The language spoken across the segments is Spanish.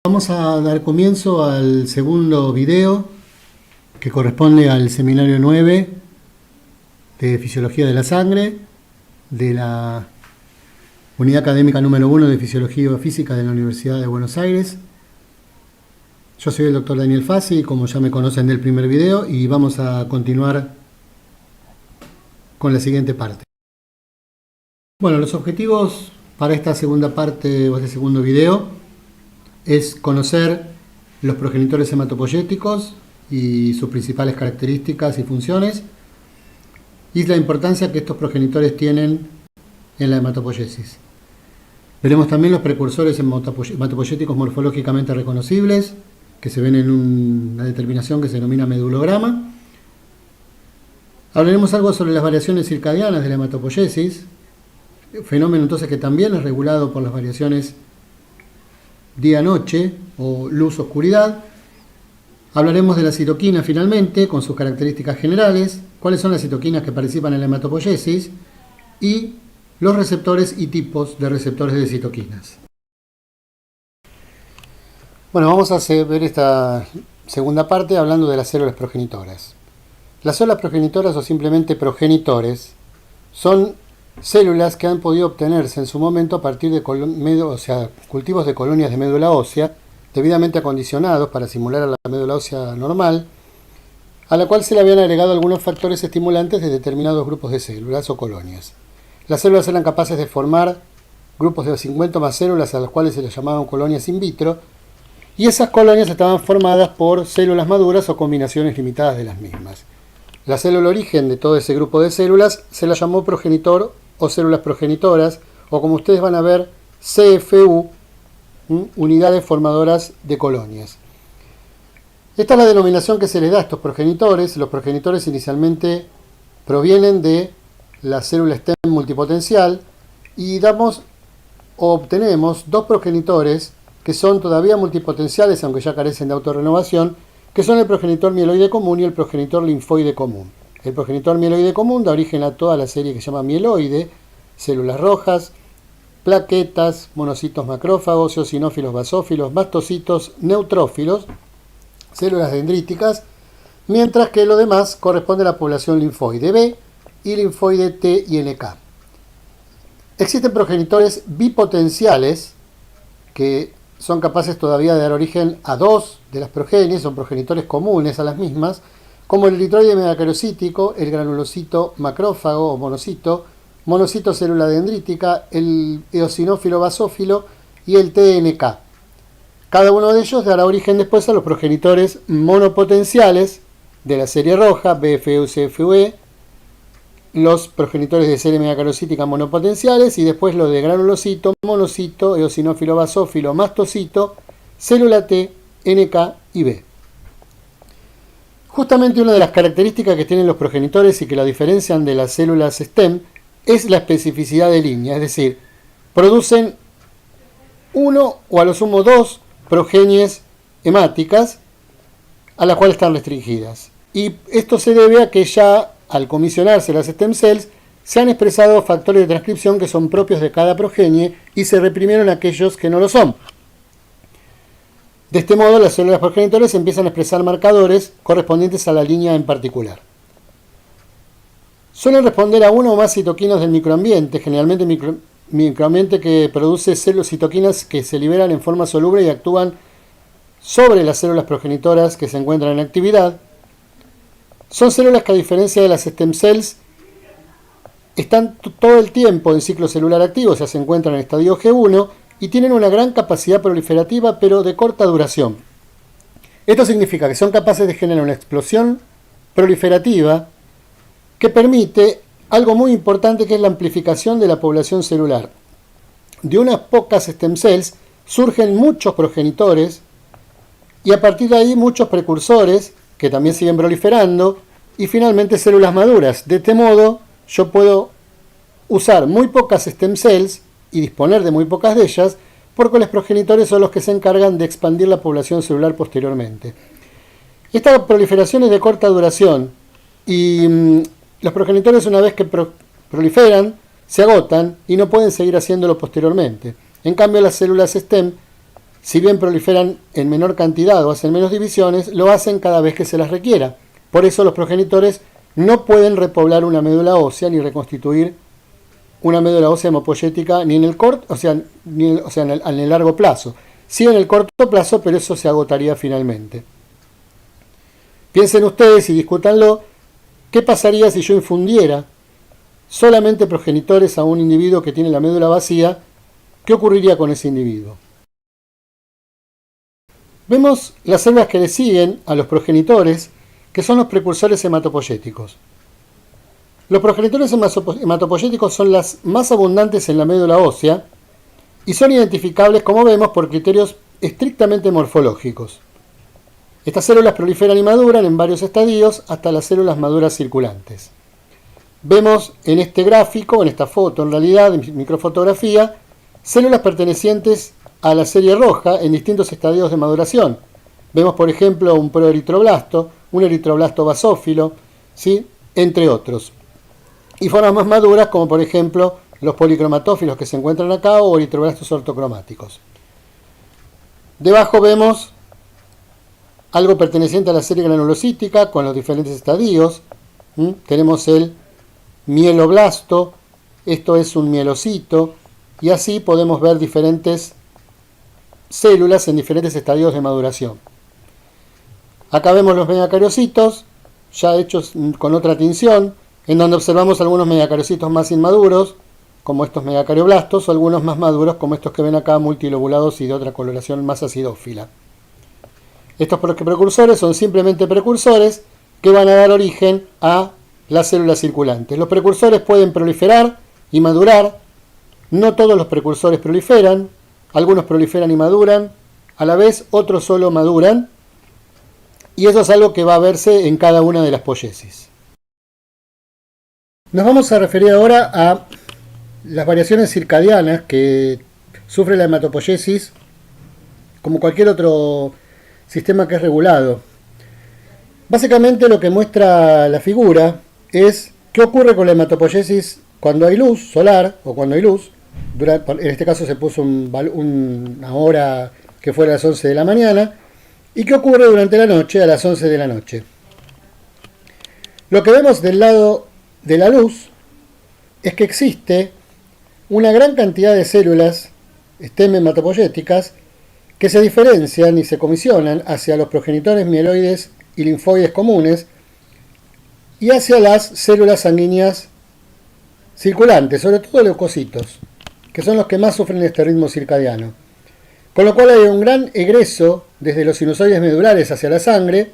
Vamos a dar comienzo al segundo video que corresponde al seminario 9 de Fisiología de la Sangre de la Unidad Académica número 1 de Fisiología Física de la Universidad de Buenos Aires. Yo soy el doctor Daniel Fassi, como ya me conocen del primer video, y vamos a continuar con la siguiente parte. Bueno, los objetivos para esta segunda parte o este segundo video es conocer los progenitores hematopoyéticos y sus principales características y funciones, y la importancia que estos progenitores tienen en la hematopoiesis. Veremos también los precursores hematopoyéticos morfológicamente reconocibles, que se ven en una determinación que se denomina medulograma. Hablaremos algo sobre las variaciones circadianas de la hematopoiesis, fenómeno entonces que también es regulado por las variaciones día-noche o luz-oscuridad. Hablaremos de la citoquina finalmente, con sus características generales, cuáles son las citoquinas que participan en la hematopoiesis y los receptores y tipos de receptores de citoquinas. Bueno, vamos a ver esta segunda parte hablando de las células progenitoras. Las células progenitoras o simplemente progenitores son células que han podido obtenerse en su momento a partir de cultivos de colonias de médula ósea debidamente acondicionados para simular a la médula ósea normal, a la cual se le habían agregado algunos factores estimulantes de determinados grupos de células o colonias. Las células eran capaces de formar grupos de 50 más células a las cuales se les llamaban colonias in vitro, y esas colonias estaban formadas por células maduras o combinaciones limitadas de las mismas. La célula origen de todo ese grupo de células se la llamó progenitor o células progenitoras, o como ustedes van a ver, CFU, unidades formadoras de colonias. Esta es la denominación que se les da a estos progenitores. Los progenitores inicialmente provienen de la célula stem multipotencial y obtenemos dos progenitores que son todavía multipotenciales, aunque ya carecen de autorrenovación, que son el progenitor mieloide común y el progenitor linfoide común. El progenitor mieloide común da origen a toda la serie que se llama mieloide, células rojas, plaquetas, monocitos macrófagos, eosinófilos basófilos, mastocitos, neutrófilos, células dendríticas, mientras que lo demás corresponde a la población linfoide B y linfoide T y NK. Existen progenitores bipotenciales que son capaces todavía de dar origen a dos de las progenies, son progenitores comunes a las mismas, como el eritroide megacarocítico, el granulocito macrófago o monocito célula dendrítica, el eosinófilo basófilo y el TNK. Cada uno de ellos dará origen después a los progenitores monopotenciales de la serie roja, BFU, CFUE, los progenitores de serie megacarocítica monopotenciales y después los de granulocito, monocito, eosinófilo basófilo, mastocito, célula T, NK y B. Justamente una de las características que tienen los progenitores y que la diferencian de las células STEM es la especificidad de línea, es decir, producen uno o a lo sumo dos progenies hemáticas a las cuales están restringidas. Y esto se debe a que ya al comisionarse las stem cells se han expresado factores de transcripción que son propios de cada progenie y se reprimieron aquellos que no lo son. De este modo, las células progenitores empiezan a expresar marcadores correspondientes a la línea en particular. Suelen responder a uno o más citoquinas del microambiente, generalmente microambiente que produce citoquinas que se liberan en forma soluble y actúan sobre las células progenitoras que se encuentran en actividad. Son células que, a diferencia de las stem cells, están todo el tiempo en ciclo celular activo, o sea, se encuentran en estadio G1 y tienen una gran capacidad proliferativa, pero de corta duración. Esto significa que son capaces de generar una explosión proliferativa que permite algo muy importante, que es la amplificación de la población celular. De unas pocas stem cells surgen muchos progenitores y a partir de ahí muchos precursores que también siguen proliferando y finalmente células maduras. De este modo yo puedo usar muy pocas stem cells y disponer de muy pocas de ellas, porque los progenitores son los que se encargan de expandir la población celular posteriormente. Esta proliferación es de corta duración y los progenitores, una vez que proliferan, se agotan y no pueden seguir haciéndolo posteriormente. En cambio, las células STEM si bien proliferan en menor cantidad o hacen menos divisiones, lo hacen cada vez que se las requiera. Por eso los progenitores no pueden repoblar una médula ósea ni reconstituir una médula ósea hemopoyética ni en el corto, en el largo plazo. Sí en el corto plazo, pero eso se agotaría finalmente. Piensen ustedes y discútanlo, ¿qué pasaría si yo infundiera solamente progenitores a un individuo que tiene la médula vacía? ¿Qué ocurriría con ese individuo? Vemos las células que le siguen a los progenitores, que son los precursores hematopoyéticos. Los progenitores hematopoyéticos son las más abundantes en la médula ósea y son identificables, como vemos, por criterios estrictamente morfológicos. Estas células proliferan y maduran en varios estadios hasta las células maduras circulantes. Vemos en este gráfico, en esta foto, en realidad, en microfotografía, células pertenecientes a la serie roja en distintos estadios de maduración. Vemos, por ejemplo, un proeritroblasto, un eritroblasto basófilo, ¿sí?, entre otros. Y formas más maduras, como por ejemplo los policromatófilos que se encuentran acá o eritroblastos ortocromáticos. Debajo vemos algo perteneciente a la serie granulocítica con los diferentes estadios. Tenemos el mieloblasto, esto es un mielocito, y así podemos ver diferentes células en diferentes estadios de maduración. Acá vemos los megacariocitos, ya hechos con otra tinción, en donde observamos algunos megacariocitos más inmaduros, como estos megacarioblastos, o algunos más maduros, como estos que ven acá, multilobulados y de otra coloración más acidófila. Estos precursores son simplemente precursores que van a dar origen a las células circulantes. Los precursores pueden proliferar y madurar. No todos los precursores proliferan. Algunos proliferan y maduran a la vez, otros solo maduran. Y eso es algo que va a verse en cada una de las poiesis. Nos vamos a referir ahora a las variaciones circadianas que sufre la hematopoiesis, como cualquier otro sistema que es regulado. Básicamente lo que muestra la figura es qué ocurre con la hematopoiesis cuando hay luz solar o cuando hay luz. En este caso se puso una hora que fue a las 11 de la mañana. ¿Y qué ocurre durante la noche a las 11 de la noche? Lo que vemos del lado de la luz es que existe una gran cantidad de células stem hematopoyéticas que se diferencian y se comisionan hacia los progenitores mieloides y linfoides comunes y hacia las células sanguíneas circulantes, sobre todo leucocitos, que son los que más sufren este ritmo circadiano. Con lo cual hay un gran egreso desde los sinusoides medulares hacia la sangre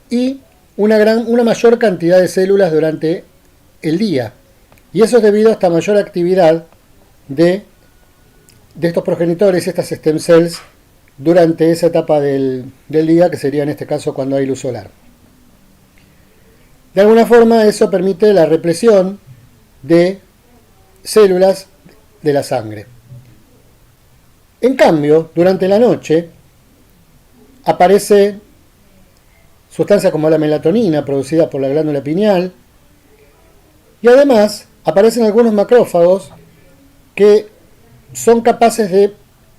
y una mayor cantidad de células durante el día. Y eso es debido a esta mayor actividad de estos progenitores, estas stem cells, durante esa etapa del día, que sería en este caso cuando hay luz solar. De alguna forma eso permite la represión de células de la sangre. En cambio, durante la noche aparece sustancias como la melatonina producida por la glándula pineal y además aparecen algunos macrófagos que son capaces de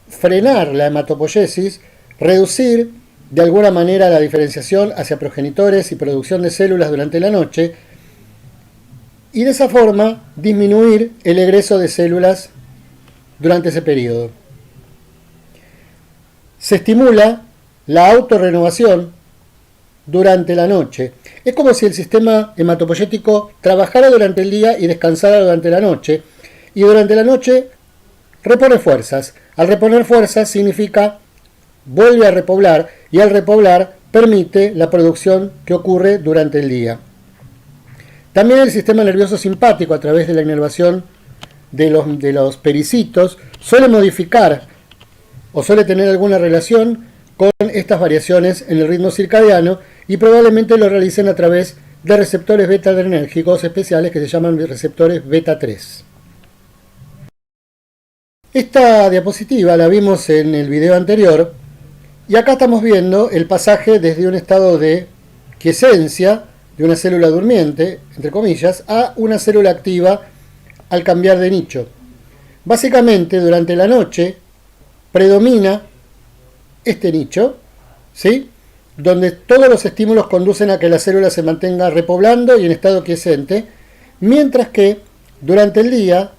frenar la hematopoiesis, reducir de alguna manera la diferenciación hacia progenitores y producción de células durante la noche y de esa forma disminuir el egreso de células durante ese periodo. Se estimula la autorrenovación durante la noche. Es como si el sistema hematopoyético trabajara durante el día y descansara durante la noche. Y durante la noche repone fuerzas. Al reponer fuerzas significa vuelve a repoblar y al repoblar permite la producción que ocurre durante el día. También el sistema nervioso simpático, a través de la inervación de los pericitos, suele modificar o suele tener alguna relación con estas variaciones en el ritmo circadiano y probablemente lo realicen a través de receptores beta-adrenérgicos especiales que se llaman receptores beta 3. Esta diapositiva la vimos en el video anterior y acá estamos viendo el pasaje desde un estado de quiescencia de una célula durmiente, entre comillas, a una célula activa al cambiar de nicho. Básicamente, durante la noche predomina este nicho, ¿sí?, donde todos los estímulos conducen a que la célula se mantenga repoblando y en estado quiescente, mientras que durante el día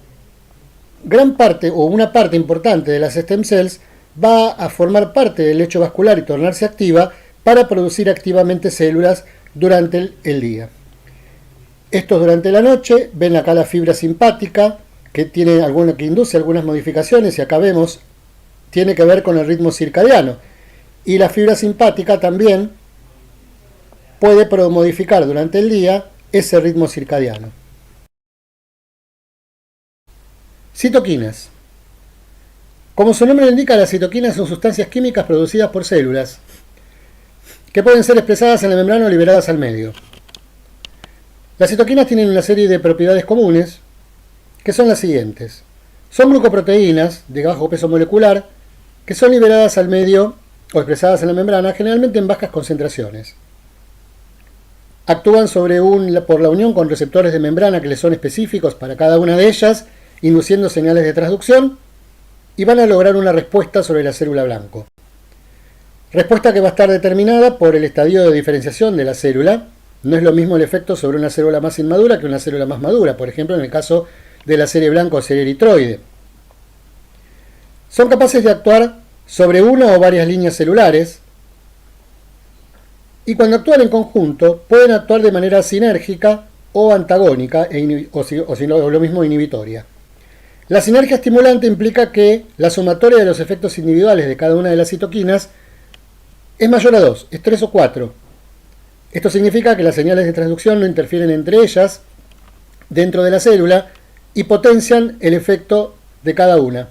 gran parte o una parte importante de las stem cells va a formar parte del lecho vascular y tornarse activa para producir activamente células durante el día. Esto durante la noche. Ven acá la fibra simpática que induce algunas modificaciones, y acá vemos tiene que ver con el ritmo circadiano, y la fibra simpática también puede modificar durante el día ese ritmo circadiano. Citoquinas. Como su nombre lo indica, las citoquinas son sustancias químicas producidas por células que pueden ser expresadas en la membrana o liberadas al medio. Las citoquinas tienen una serie de propiedades comunes que son las siguientes. Son glucoproteínas de bajo peso molecular que son liberadas al medio o expresadas en la membrana, generalmente en bajas concentraciones. Actúan por la unión con receptores de membrana que les son específicos para cada una de ellas, induciendo señales de transducción, y van a lograr una respuesta sobre la célula blanco. Respuesta que va a estar determinada por el estadio de diferenciación de la célula. No es lo mismo el efecto sobre una célula más inmadura que una célula más madura, por ejemplo en el caso de la serie blanca o serie eritroide. Son capaces de actuar sobre una o varias líneas celulares, y cuando actúan en conjunto pueden actuar de manera sinérgica o antagónica, o lo mismo inhibitoria. La sinergia estimulante implica que la sumatoria de los efectos individuales de cada una de las citoquinas es mayor a 2, es 3 o 4. Esto significa que las señales de transducción no interfieren entre ellas dentro de la célula y potencian el efecto de cada una.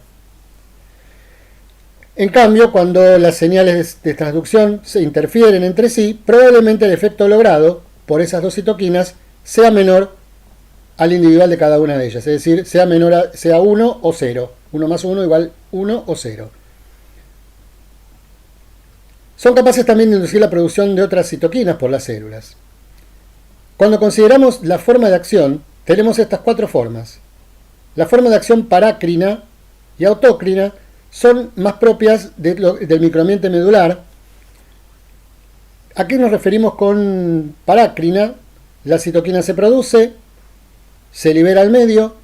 En cambio, cuando las señales de transducción se interfieren entre sí, probablemente el efecto logrado por esas dos citoquinas sea menor al individual de cada una de ellas, es decir, sea 1 o 0. 1 más 1 igual 1 o 0. Son capaces también de inducir la producción de otras citoquinas por las células. Cuando consideramos la forma de acción, tenemos estas 4 formas. La forma de acción parácrina y autócrina son más propias del microambiente medular. ¿A qué nos referimos con parácrina? La citoquina se produce, se libera al medio,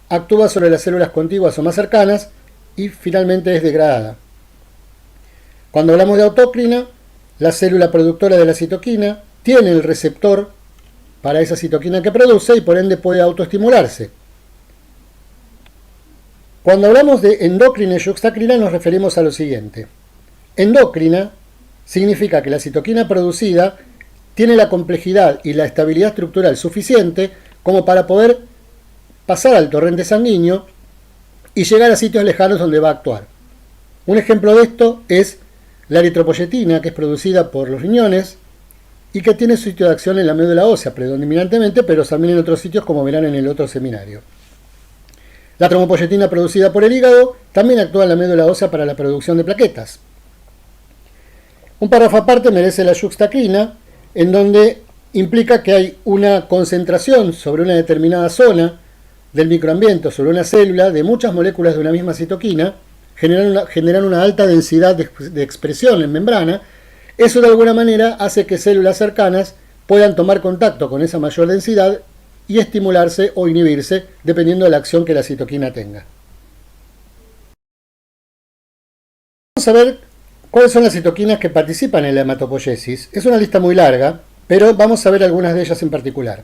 actúa sobre las células contiguas o más cercanas y finalmente es degradada. Cuando hablamos de autócrina, la célula productora de la citoquina tiene el receptor para esa citoquina que produce y por ende puede autoestimularse. Cuando hablamos de endócrina y yuxtacrina nos referimos a lo siguiente. Endócrina significa que la citoquina producida tiene la complejidad y la estabilidad estructural suficiente como para poder pasar al torrente sanguíneo y llegar a sitios lejanos donde va a actuar. Un ejemplo de esto es la eritropoyetina, que es producida por los riñones y que tiene su sitio de acción en la médula ósea predominantemente, pero también en otros sitios, como verán en el otro seminario. La trombopoyetina producida por el hígado también actúa en la médula ósea para la producción de plaquetas. Un párrafo aparte merece la yuxtacrina, en donde implica que hay una concentración sobre una determinada zona del microambiente, sobre una célula, de muchas moléculas de una misma citoquina, generan una alta densidad de expresión en membrana. Eso de alguna manera hace que células cercanas puedan tomar contacto con esa mayor densidad y estimularse o inhibirse dependiendo de la acción que la citoquina tenga. Vamos a ver cuáles son las citoquinas que participan en la hematopoiesis. Es una lista muy larga, pero vamos a ver algunas de ellas en particular.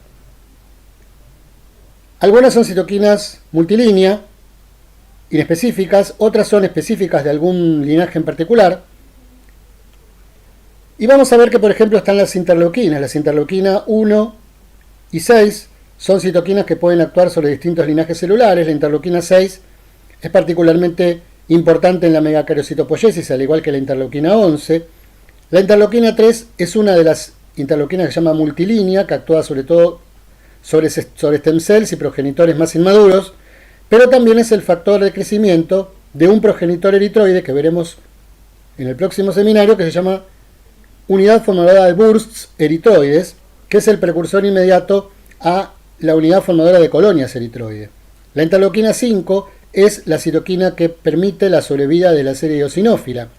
Algunas son citoquinas multilínea, inespecíficas, otras son específicas de algún linaje en particular. Y vamos a ver que, por ejemplo, están las interleuquinas. Las interleuquinas 1 y 6 son citoquinas que pueden actuar sobre distintos linajes celulares. La interleuquina 6 es particularmente importante en la megacariocytopoiesis, al igual que la interleuquina 11. La interleuquina 3 es una de las interleuquinas que se llama multilínea, que actúa sobre todo sobre stem cells y progenitores más inmaduros, pero también es el factor de crecimiento de un progenitor eritroide que veremos en el próximo seminario, que se llama unidad formadora de bursts eritroides, que es el precursor inmediato a la unidad formadora de colonias eritroides. La interleuquina 5 es la citoquina que permite la sobrevida de la serie eosinófila.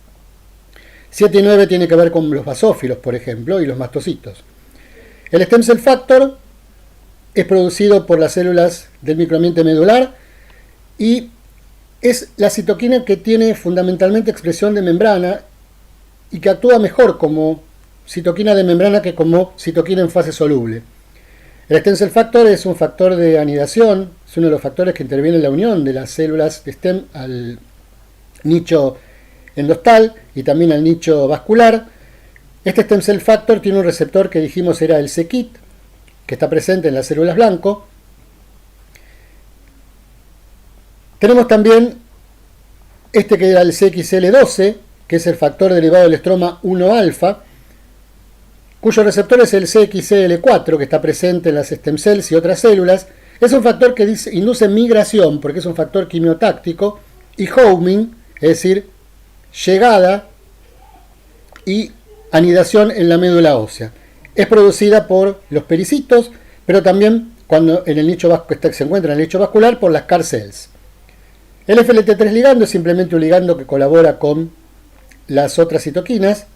7 y 9 tiene que ver con los basófilos, por ejemplo, y los mastocitos. El stem cell factor es producido por las células del microambiente medular y es la citoquina que tiene fundamentalmente expresión de membrana y que actúa mejor como citoquina de membrana que como citoquina en fase soluble. El stem cell factor es un factor de anidación, es uno de los factores que interviene en la unión de las células de stem al nicho endostal y también al nicho vascular. Este stem cell factor tiene un receptor que dijimos era el c-KIT, que está presente en las células blanco. Tenemos también este que era el CXL12, que es el factor derivado del estroma 1-alfa, cuyo receptor es el CXL4, que está presente en las stem cells y otras células. Es un factor que induce migración, porque es un factor quimiotáctico, y homing, es decir, llegada y anidación en la médula ósea. Es producida por los pericitos, pero también cuando en el nicho se encuentra en el nicho vascular por las CAR cells. El FLT3 ligando es simplemente un ligando que colabora con las otras citoquinas,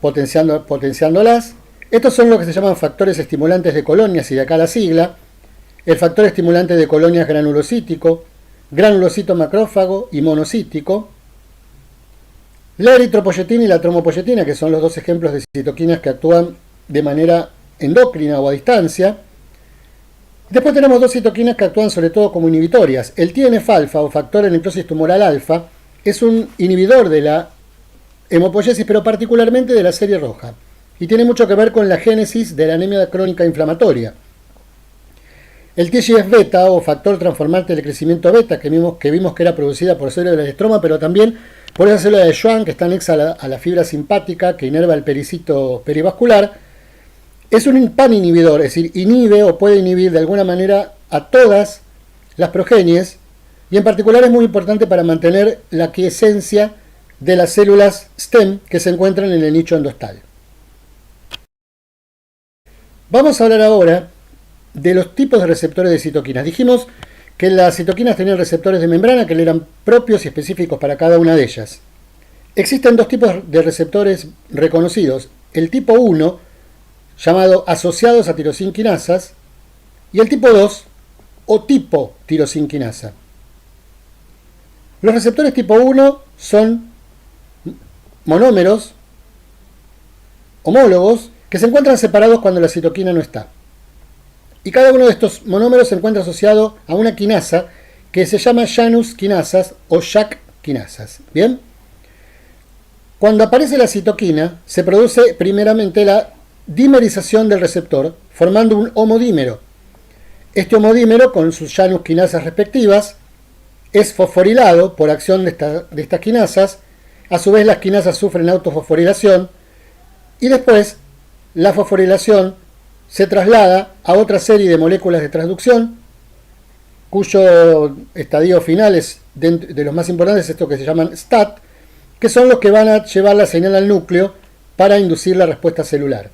potenciándolas. Estos son lo que se llaman factores estimulantes de colonias, y de acá la sigla. El factor estimulante de colonias granulocítico, granulocito macrófago y monocítico. La eritropoyetina y la tromopoyetina, que son los dos ejemplos de citoquinas que actúan de manera endocrina o a distancia. Después tenemos dos citoquinas que actúan sobre todo como inhibitorias. El TNF-alfa o factor de necrosis tumoral alfa es un inhibidor de la hemopoiesis, pero particularmente de la serie roja, y tiene mucho que ver con la génesis de la anemia crónica inflamatoria. El TGF-beta o factor transformante del crecimiento beta, que vimos que era producida por células de estroma, pero también por esa célula de Schwann que está anexa a la fibra simpática que inerva el pericito perivascular, es un pan inhibidor, es decir, inhibe o puede inhibir de alguna manera a todas las progenies, y en particular es muy importante para mantener la quiesencia de las células stem que se encuentran en el nicho endostal. Vamos a hablar ahora de los tipos de receptores de citoquinas. Dijimos que las citoquinas tenían receptores de membrana que le eran propios y específicos para cada una de ellas. Existen dos tipos de receptores reconocidos: el tipo 1, llamado asociados a tirosinquinasas, y el tipo 2, o tipo tirosinquinasa. Los receptores tipo 1 son monómeros homólogos que se encuentran separados cuando la citoquina no está. Y cada uno de estos monómeros se encuentra asociado a una quinasa que se llama Janus quinasas o JAK quinasas. ¿Bien? Cuando aparece la citoquina, se produce primeramente la dimerización del receptor, formando un homodímero. Este homodímero, con sus Janus quinasas respectivas, es fosforilado por acción de estas quinasas. A su vez, las quinasas sufren autofosforilación, y después la fosforilación se traslada a otra serie de moléculas de transducción, cuyo estadio final es de los más importantes, estos que se llaman STAT, que son los que van a llevar la señal al núcleo para inducir la respuesta celular.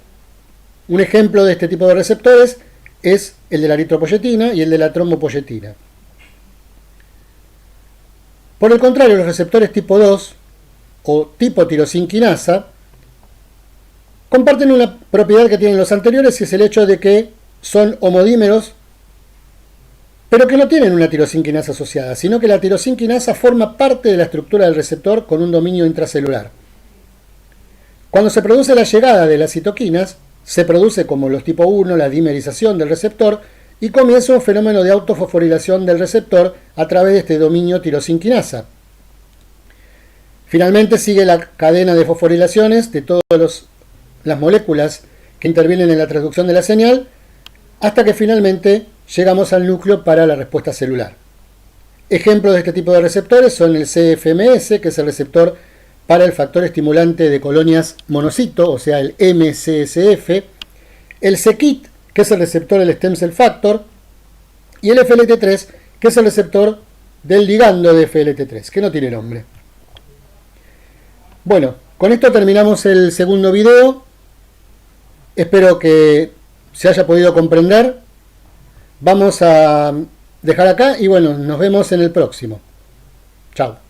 Un ejemplo de este tipo de receptores es el de la eritropoyetina y el de la trombopoyetina. Por el contrario, los receptores tipo 2 o tipo tirosinquinasa comparten una propiedad que tienen los anteriores, y es el hecho de que son homodímeros, pero que no tienen una tirosinquinasa asociada, sino que la tirosinquinasa forma parte de la estructura del receptor con un dominio intracelular. Cuando se produce la llegada de las citoquinas, se produce, como los tipo 1, la dimerización del receptor, y comienza un fenómeno de autofosforilación del receptor a través de este dominio tirosinquinasa. Finalmente sigue la cadena de fosforilaciones de todas las moléculas que intervienen en la transducción de la señal, hasta que finalmente llegamos al núcleo para la respuesta celular. Ejemplos de este tipo de receptores son el CFMS, que es el receptor para el factor estimulante de colonias monocito, o sea, el MCSF, el c-KIT, que es el receptor del stem cell factor, y el FLT3, que es el receptor del ligando de FLT3, que no tiene nombre. Bueno, con esto terminamos el segundo video. Espero que se haya podido comprender. Vamos a dejar acá y bueno, nos vemos en el próximo. Chao.